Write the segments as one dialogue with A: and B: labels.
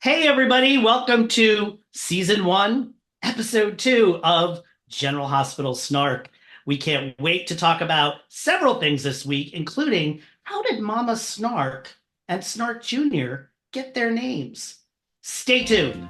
A: Hey, everybody, welcome to season 1, episode 2 of General Hospital Snark. We can't wait to talk about several things this week, including how did Mama Snark and Snark Jr. get their names? Stay tuned.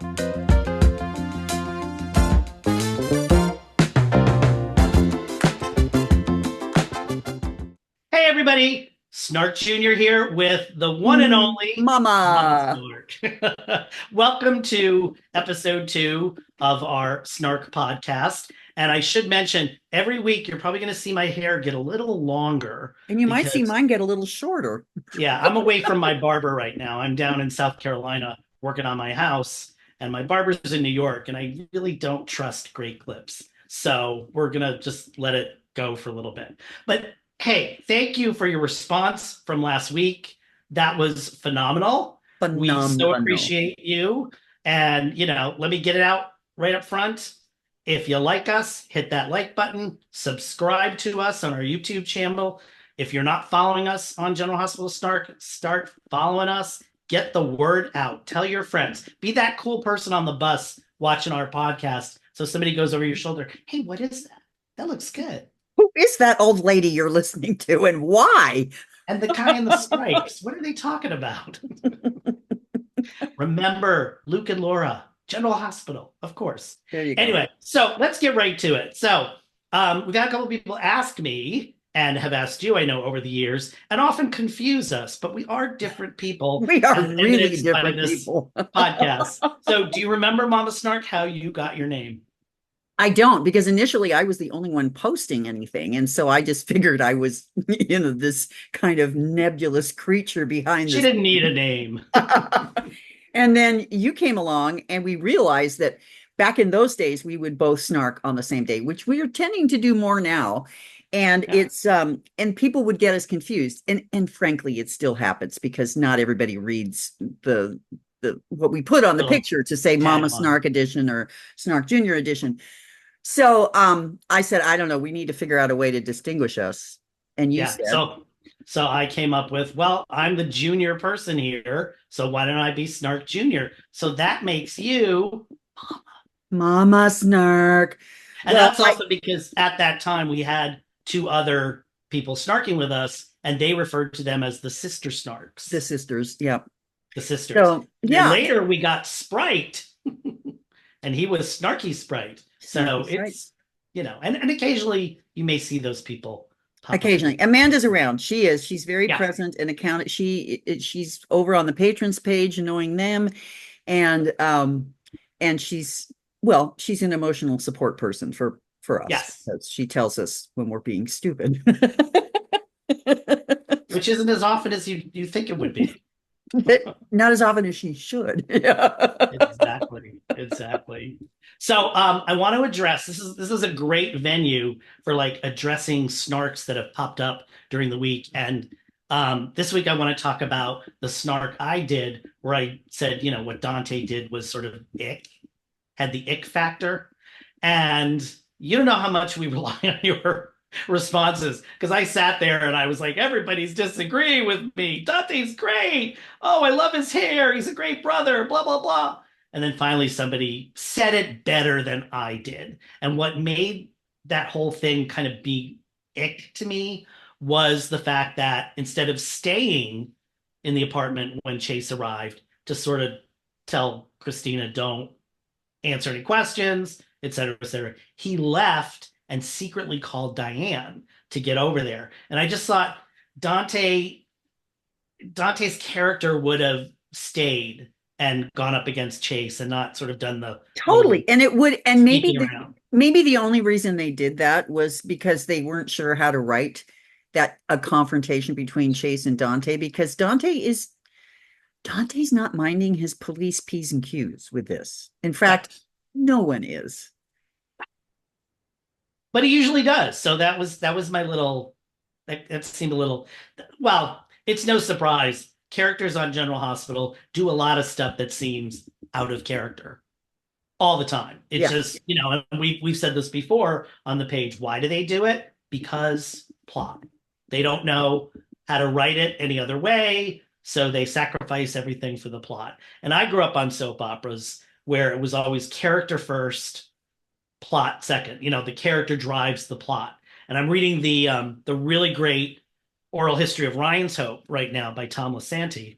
A: Hey, everybody, Snark Jr. here with the one and only Mama
B: Mama.
A: Snark. Welcome to episode 2 of our Snark podcast. And I should mention, every week you're probably going to see my hair get a little longer
B: And you might see
A: because,
B: mine get a little shorter.
A: yeah, I'm away from my barber right now. I'm down in South Carolina working on my house, and my barber's in New York, and I really don't trust great clips. So we're going to just let it go for a little bit. But hey, thank you for your response from last week. That was phenomenal. We so
B: Phenomenal.
A: appreciate you. And, let me get it out right up front. If you like us, hit that like button, subscribe to us on our YouTube channel. If you're not following us on General Hospital Snark, start following us. Get the word out. Tell your friends. Be that cool person on the bus watching our podcast. So somebody goes over your shoulder. Hey, what is that? That looks good.
B: Who is that old lady you're listening to and why?
A: And the guy in the stripes. What are they talking about? Remember Luke and Laura, General Hospital, of course.
B: There you go.
A: Anyway, so let's get right to it. So we got a couple of people ask me and have asked you, I know, over the years, and often confuse us, but we are different people,
B: We are
A: as
B: really
A: evidenced by
B: different
A: this
B: people.
A: podcast. So do you remember, Mama Snark, how you got your name?
B: I don't, because initially I was the only one posting anything. And so I just figured I was, this kind of nebulous creature behind
A: She
B: this.
A: didn't need a name.
B: And then you came along and we realized that back in those days we would both snark on the same day, which we are tending to do more now. And
A: Yeah.
B: it's and people would get us confused. And frankly, it still happens because not everybody reads the what we put on the
A: Little
B: picture to say Mama
A: tagline.
B: Snark edition or Snark Junior edition. So I said, I don't know, we need to figure out a way to distinguish us. And you
A: Yeah.
B: said,
A: So I came up with, well, I'm the junior person here, so why don't I be Snark Junior? So that makes you.
B: Mama Snark.
A: And
B: Well,
A: that's also because at that time we had two other people snarking with us, and they referred to them as the sister
B: the
A: snarks,
B: sisters, yeah.
A: the sisters.
B: So
A: And then
B: yeah,
A: later we got Sprite, and he was Snarky Sprite.
B: snarky
A: So
B: Sprite.
A: and occasionally you may see those people pop up in
B: Occasionally,
A: your.
B: Amanda's around. She is. She's very
A: Yeah.
B: present and account. She's over on the patrons page, knowing them, and she's she's an emotional support person for us
A: Yes.
B: because she tells us when we're being stupid.
A: Which isn't as often as you think it would be.
B: Not as often as she should. Yeah.
A: Exactly. Exactly. So I want to address this is a great venue for like addressing snarks that have popped up during the week. And this week I want to talk about the snark I did where I said, what Dante did was sort of ick, had the ick factor. And you don't know how much we rely on your responses because I sat there and I was like, everybody's disagreeing with me. Dante's great. Oh, I love his hair. He's a great brother, blah, blah, blah. And then finally, somebody said it better than I did. And what made that whole thing kind of be ick to me was the fact that instead of staying in the apartment when Chase arrived to sort of tell Christina, don't answer any questions, et cetera, et cetera, he left and secretly called Diane to get over there. And I just thought Dante's character would have stayed and gone up against Chase and not sort of done the little
B: Totally. And it would, and
A: sneaking around.
B: maybe the only reason they did that was because they weren't sure how to write that a confrontation between Chase and Dante, because Dante's not minding his police P's and Q's with this. In fact,
A: Right.
B: no one is.
A: But he usually does. So that was my little that seemed a little, well, it's no surprise. Characters on General Hospital do a lot of stuff that seems out of character all the time. It's
B: Yeah.
A: just, and we've said this before on the page. Why do they do it? Because plot. They don't know how to write it any other way. So they sacrifice everything for the plot. And I grew up on soap operas where it was always character first, plot second. The character drives the plot. And I'm reading the really great oral history of Ryan's Hope right now by Tom Lisanti.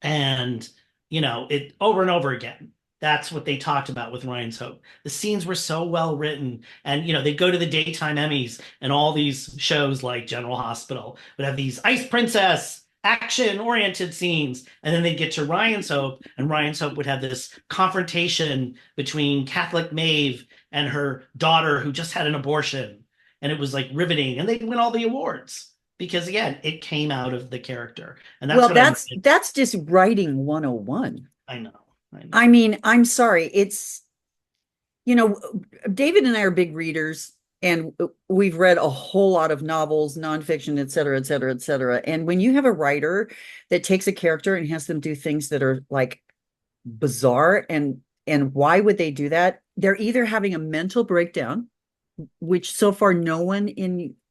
A: And it over and over again. That's what they talked about with Ryan's Hope. The scenes were so well written. And they'd go to the daytime Emmys, and all these shows like General Hospital would have these Ice Princess action oriented scenes. And then they'd get to Ryan's Hope, and Ryan's Hope would have this confrontation between Catholic Maeve and her daughter who just had an abortion. And it was like riveting, and they'd win all the awards because again, it came out of the character. And that's
B: Well,
A: what
B: that's just writing 101.
A: I know. I know.
B: I mean, I'm sorry. It's, David and I are big readers, and we've read a whole lot of novels, nonfiction, et cetera, et cetera, et cetera. And when you have a writer that takes a character and has them do things that are like bizarre, and why would they do that? They're either having a mental breakdown, which so far no one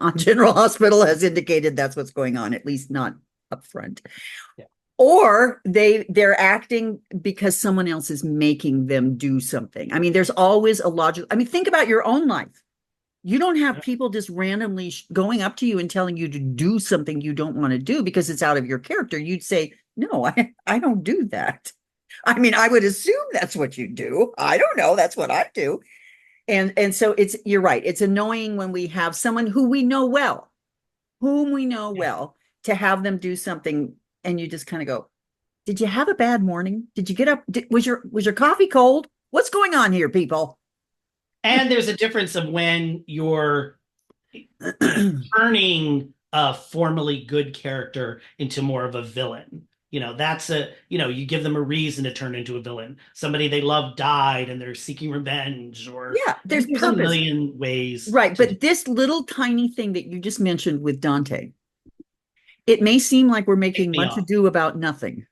B: on General Hospital has indicated that's what's going on, at least not up front. Yeah. Or they're acting because someone else is making them do something. I mean, there's always a logic. I mean, think about your own life. You don't have people just randomly going up to you and telling you to do something you don't want to do because it's out of your character. You'd say, no, I don't do that. I mean, I would assume that's what you do. I don't know. That's what I do. And so you're right. It's annoying when we have someone whom we know well, to have them do something, and you just kind of go, did you have a bad morning? Did you get up? Was your coffee cold? What's going on here, people?
A: And there's a difference of when you're turning a formerly good character into more of a villain. That's you give them a reason to turn into a villain. Somebody they love died and they're seeking revenge, or
B: there's
A: a million ways.
B: Right. But this little tiny thing that you just mentioned with Dante, it may seem like we're making much ado about nothing.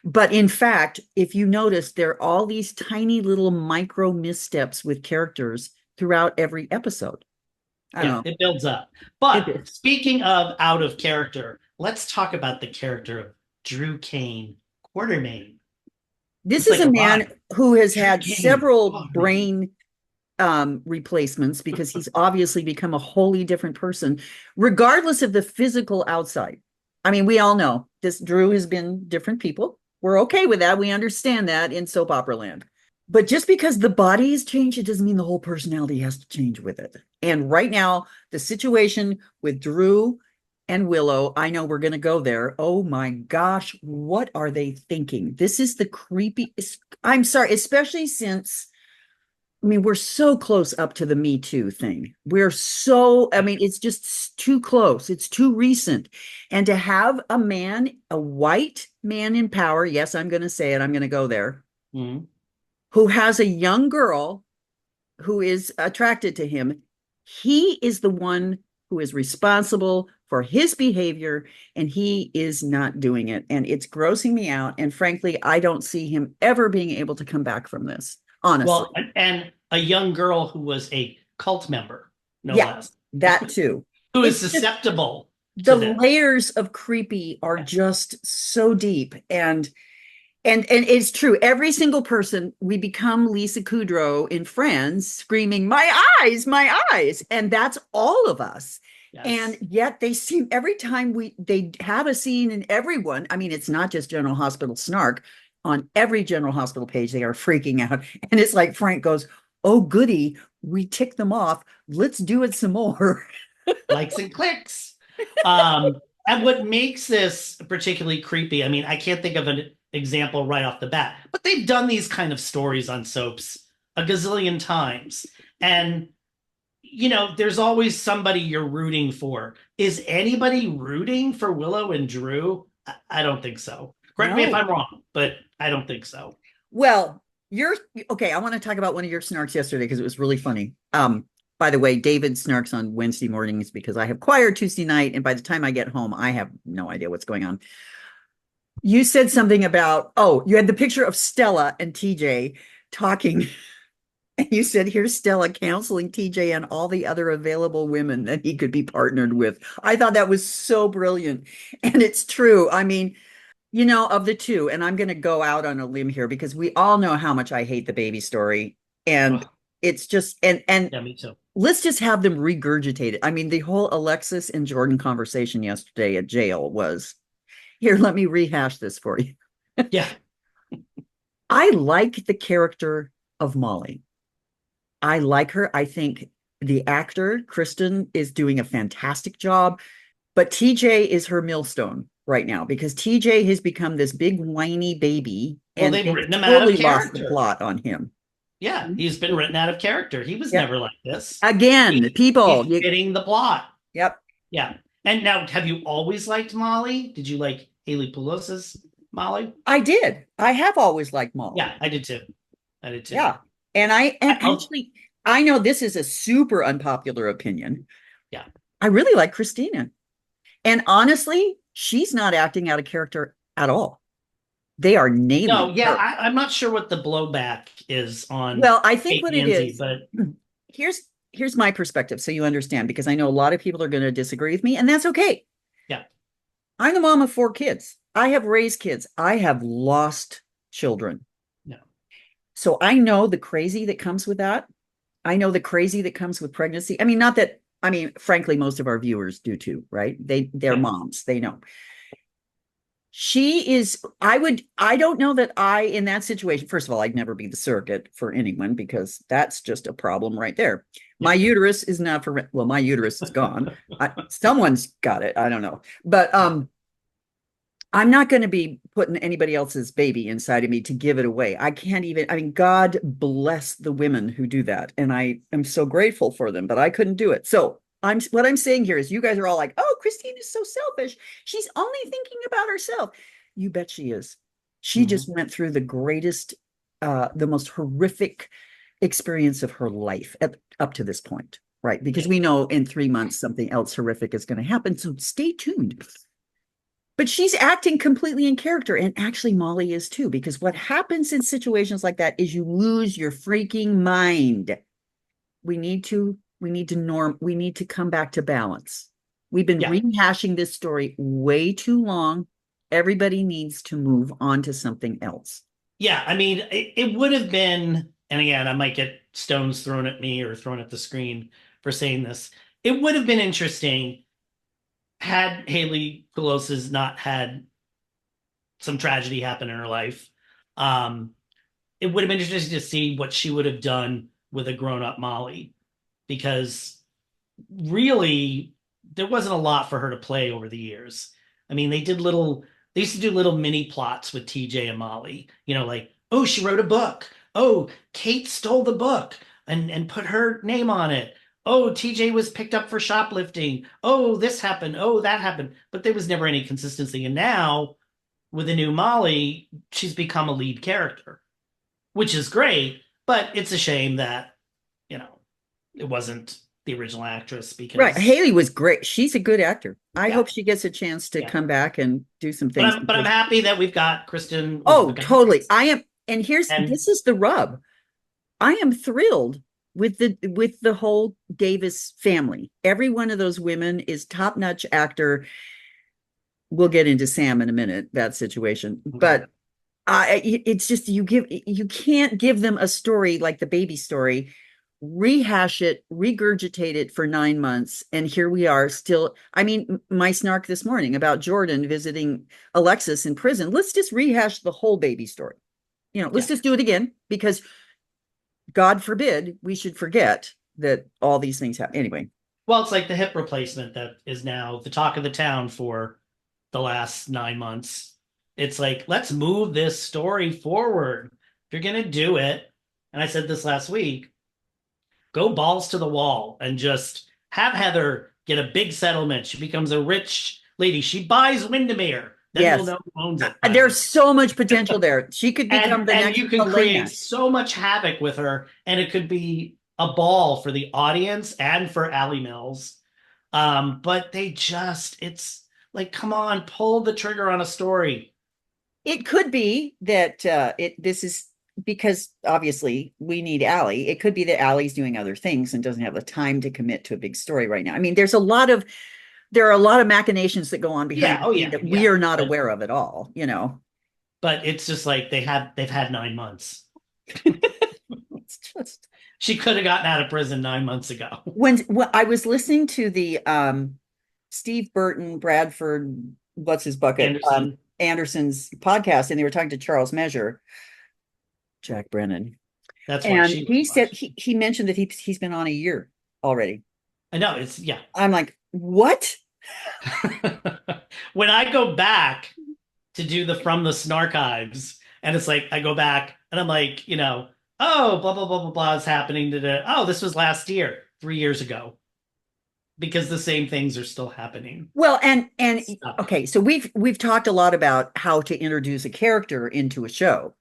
B: But in fact, if you notice, there are all these tiny little micro missteps with characters throughout every episode. I don't know.
A: It builds up. But speaking of out of character, let's talk about the character of Drew Kane, Quartermain.
B: This is a man who has had several brain replacements because he's obviously become a wholly different person, regardless of the physical outside. I mean, we all know this. Drew has been different people. We're okay with that. We understand that in soap opera land. But just because the body has changed, it doesn't mean the whole personality has to change with it. And right now, the situation with Drew and Willow, I know we're going to go there. Oh my gosh, what are they thinking? This is the creepy. I'm sorry, especially since, I mean, we're so close up to the Me Too thing. It's just too close. It's too recent. And to have a white man in power, yes, I'm going to say it, I'm going to go there, who has a young girl who is attracted to him, he is the one who is responsible for his behavior, and he is not doing it. And it's grossing me out. And frankly, I don't see him ever being able to come back from this, honestly.
A: Well, and a young girl who was a cult member, no less.
B: That too.
A: Who is susceptible.
B: The layers of creepy are just so deep. And it's true. Every single person, we become Lisa Kudrow in Friends screaming, my eyes, my eyes. And that's all of us. Yes. And yet they seem, every time they have a scene in everyone, I mean, it's not just General Hospital Snark. On every General Hospital page, they are freaking out. And it's like Frank goes, oh, goody, we ticked them off. Let's do it some more.
A: Likes and clicks. And what makes this particularly creepy, I mean, I can't think of an example right off the bat, but they've done these kind of stories on soaps a gazillion times. And there's always somebody you're rooting for. Is anybody rooting for Willow and Drew? I don't think so. Correct me if I'm wrong, but I don't think so.
B: Well, okay. I want to talk about one of your snarks yesterday because it was really funny. By the way, David snarks on Wednesday mornings because I have choir Tuesday night, and by the time I get home, I have no idea what's going on. You said something about, you had the picture of Stella and TJ talking. And you said, here's Stella counseling TJ and all the other available women that he could be partnered with. I thought that was so brilliant. And it's true. I mean, of the two, and I'm going to go out on a limb here because we all know how much I hate the baby story. And
A: Oh,
B: it's just, and
A: yeah, me too.
B: let's just have them regurgitate it. I mean, the whole Alexis and Jordan conversation yesterday at jail was here, let me rehash this for you.
A: Yeah.
B: I like the character of Molly. I like her. I think the actor, Kristen, is doing a fantastic job. But TJ is her millstone right now because TJ has become this big whiny baby
A: Well,
B: and
A: they've
B: they've
A: written him out of
B: totally lost the
A: character.
B: plot on him.
A: Yeah, he's been written out of character. He was
B: Yep.
A: never like this.
B: Again,
A: He's
B: people.
A: fitting the plot.
B: Yep.
A: Yeah. And now, have you always liked Molly? Did you like Haley Pelos's Molly?
B: I did. I have always liked Molly.
A: Yeah, I did too. I did too.
B: Yeah. And
A: Oh,
B: actually, I know this is a super unpopular opinion.
A: yeah.
B: I really like Christina. And honestly, she's not acting out of character at all. They are
A: No,
B: nailing
A: yeah,
B: her.
A: I'm not sure what the blowback is on
B: Well, I think
A: Kate
B: what it
A: Manzi,
B: is,
A: but
B: here's here's my perspective so you understand because I know a lot of people are going to disagree with me and that's okay.
A: yeah,
B: I'm the mom of 4 kids. I have raised kids. I have lost children.
A: no,
B: So I know the crazy that comes with that. I know the crazy that comes with pregnancy. I mean, not that I mean, frankly, most of our viewers do too, right? They're
A: yeah,
B: moms. They know. She is, I don't know that in that situation, first of all, I'd never be the surrogate for anyone because that's just a problem right there.
A: yeah,
B: My uterus is not for, well, my uterus is gone. Someone's got it. I don't know. But I'm not going to be putting anybody else's baby inside of me to give it away. I can't even, I mean, God bless the women who do that. And I am so grateful for them, but I couldn't do it. So what I'm saying here is you guys are all like, oh, Christine is so selfish. She's only thinking about herself. You bet she is. She
A: mhm,
B: just went through the greatest, the most horrific experience of her life up to this point, right? Because
A: yeah,
B: we know in 3 months something else horrific is going to happen. So stay tuned. But she's acting completely in character. And actually, Molly is too, because what happens in situations like that is you lose your freaking mind. We need to come back to balance. We've been
A: yeah,
B: rehashing this story way too long. Everybody needs to move on to something else.
A: yeah. I mean, it would have been, and again, I might get stones thrown at me or thrown at the screen for saying this. It would have been interesting had Haley Pelosi's not had some tragedy happen in her life. Um, it would have been interesting to see what she would have done with a grown-up Molly, because really there wasn't a lot for her to play over the years. I mean, they used to do little mini plots with TJ and Molly, like, oh, she wrote a book. Oh, Kate stole the book and put her name on it. Oh, TJ was picked up for shoplifting. Oh, this happened. Oh, that happened. But there was never any consistency. And now with the new Molly, she's become a lead character, which is great, but it's a shame that, you know, it wasn't the original actress
B: Right.
A: because
B: Haley was great. She's a good actor. I
A: yeah,
B: hope she gets a chance to
A: yeah.
B: come back and do some
A: But
B: things
A: I'm
B: because,
A: happy that we've got Kristen was it
B: oh,
A: McGuire?
B: totally. I am. And
A: And
B: this is the rub. I am thrilled with the whole Davis family. Every one of those women is top-notch actor. We'll get into Sam in a minute, that situation.
A: okay.
B: But it's just you can't give them a story like the baby story, rehash it, regurgitate it for 9 months, and here we are still. I mean, my snark this morning about Jordan visiting Alexis in prison. Let's just rehash the whole baby story. Let's
A: Yeah.
B: just do it again because God forbid we should forget that all these things happen. Anyway,
A: Well, it's like the hip replacement that is now the talk of the town for the last 9 months. It's like, let's move this story forward. If you're gonna do it, and I said this last week, go balls to the wall and just have Heather get a big settlement. She becomes a rich lady. She buys Windermere. Then we'll
B: yes,
A: know who owns it finally.
B: there's so much potential there. She could become the
A: And
B: next
A: you can create
B: Helena.
A: so much havoc with her, and it could be a ball for the audience and for Allie Mills. But it's like, come on, pull the trigger on a story.
B: It could be that this is because obviously we need Allie. It could be that Allie's doing other things and doesn't have the time to commit to a big story right now. I mean, there's a lot of there are a lot of machinations that go on behind
A: Yeah.
B: the
A: Oh
B: scene
A: yeah.
B: that we
A: Yeah.
B: are not aware of at all, you know.
A: But it's just like they've had 9 months.
B: It's just
A: She could have gotten out of prison 9 months ago.
B: when I was listening to the Steve Burton, Bradford, what's his bucket,
A: Anderson.
B: Anderson's podcast, and they were talking to Charles Measure, Jack Brennan,
A: That's why
B: and
A: she was
B: he said
A: watched.
B: he mentioned that he's been on a year already.
A: I know it's yeah.
B: I'm like, what?
A: When I go back to do the from the Snarchives, and it's like I go back and I'm like, oh, blah blah blah blah blah is happening today. Oh, this was last year, 3 years ago, because the same things are still happening.
B: Well, and
A: Stuck.
B: okay, so we've talked a lot about how to introduce a character into a show.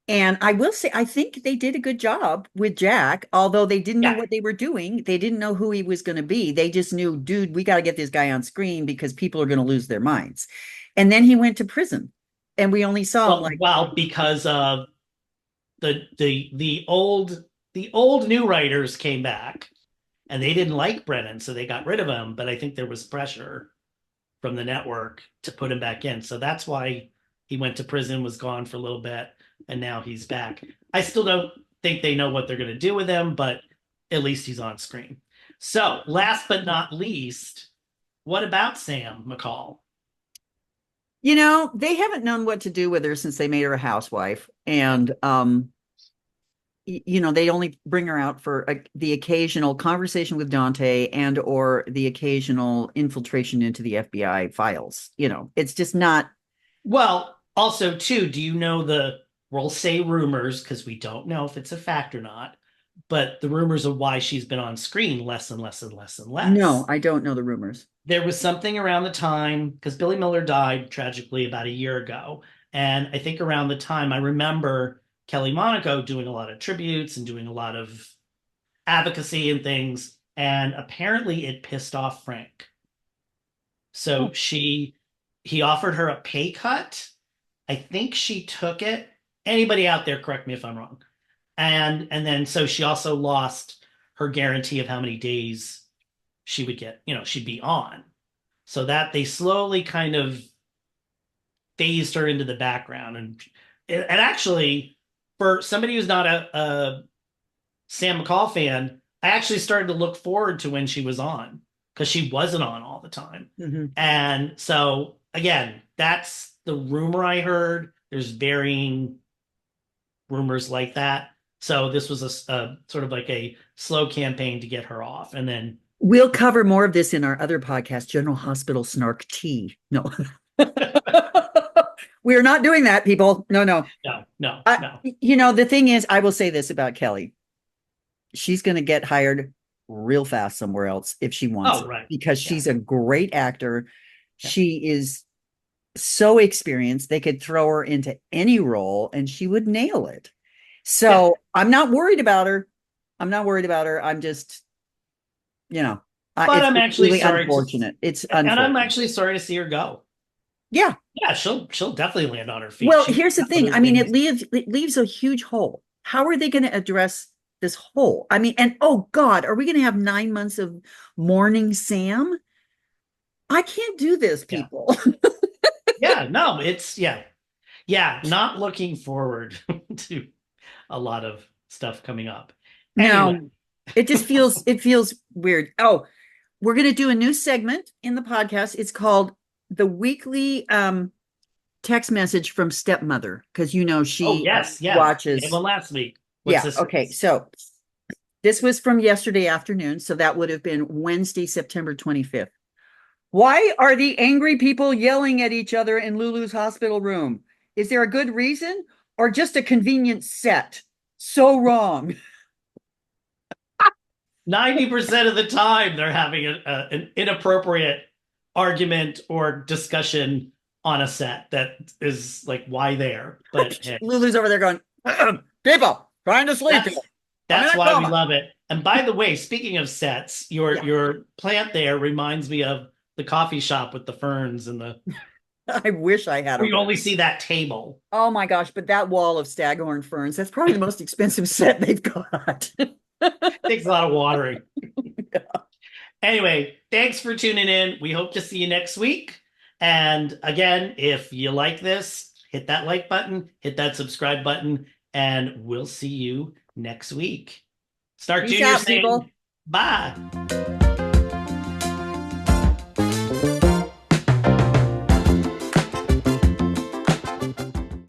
B: And I will say, I think they did a good job with Jack, although they didn't know
A: Yeah.
B: what they were doing. They didn't know who he was going to be. They just knew, dude, we got to get this guy on screen because people are going to lose their minds. And then he went to prison, and we only saw him like,
A: Well, because the old new writers came back and they didn't like Brennan, so they got rid of him. But I think there was pressure from the network to put him back in. So that's why he went to prison, was gone for a little bit, and now he's back. I still don't think they know what they're going to do with him, but at least he's on screen. So last but not least, what about Sam McCall?
B: they haven't known what to do with her since they made her a housewife. And they only bring her out for the occasional conversation with Dante and or the occasional infiltration into the FBI files. It's just not.
A: Well, also too, do you know we'll say rumors because we don't know if it's a fact or not, but the rumors of why she's been on screen less and less and less and
B: No,
A: less.
B: I don't know the rumors.
A: There was something around the time because Billy Miller died tragically about a year ago. And I think around the time I remember Kelly Monaco doing a lot of tributes and doing a lot of advocacy and things. And apparently it pissed off Frank. So he offered her a pay cut. I think she took it. Anybody out there, correct me if I'm wrong. And then so she also lost her guarantee of how many days she would get, she'd be on. So that they slowly kind of phased her into the background. And actually, for somebody who's not a Sam McCall fan, I actually started to look forward to when she was on because she wasn't on all the time.
B: Mm-hmm.
A: And so again, that's the rumor I heard. There's varying rumors like that. So this was a sort of like a slow campaign to get her off. And then
B: we'll cover more of this in our other podcast, General Hospital Snark Tea. No. We are not doing that, people. No.
A: No.
B: The thing is, I will say this about Kelly. She's going to get hired real fast somewhere else if she wants it,
A: right.
B: because she's a great actor. Yeah. She is so experienced. They could throw her into any role and she would nail it. So I'm not worried about her. I'm just,
A: but I'm actually
B: really
A: sorry.
B: Unfortunate. It's
A: unfortunate. And I'm actually sorry to see her go.
B: Yeah.
A: Yeah, she'll definitely land on her feet.
B: Well, here's the thing. I mean, it leaves a huge hole. How are they going to address this hole? I mean, and oh God, are we going to have 9 months of mourning Sam? I can't do this, people.
A: Yeah, no, it's not looking forward to a lot of stuff coming up. Anyway.
B: No, it feels weird. Oh, we're going to do a new segment in the podcast. It's called the weekly text message from stepmother, because she watches.
A: Well, last week.
B: Okay. So this was from yesterday afternoon. So that would have been Wednesday, September 25th. Why are the angry people yelling at each other in Lulu's hospital room? Is there a good reason or just a convenient set? So wrong.
A: 90% of the time they're having an inappropriate argument or discussion on a set that is like, why there? But hey.
B: Lulu's over there going, people trying to sleep.
A: That's why we love it. And by the way, speaking of sets, your plant there reminds me of the coffee shop with the ferns and the.
B: I wish I had.
A: You only see that table.
B: Oh my gosh! But that wall of staghorn ferns—that's probably the most expensive set they've got.
A: Takes a lot of watering. Yeah. Anyway, thanks for tuning in. We hope to see you next week. And again, if you like this, hit that like button, hit that subscribe button, and we'll see you next week. Start
B: Peace
A: Junior
B: out,
A: saying
B: people.
A: bye.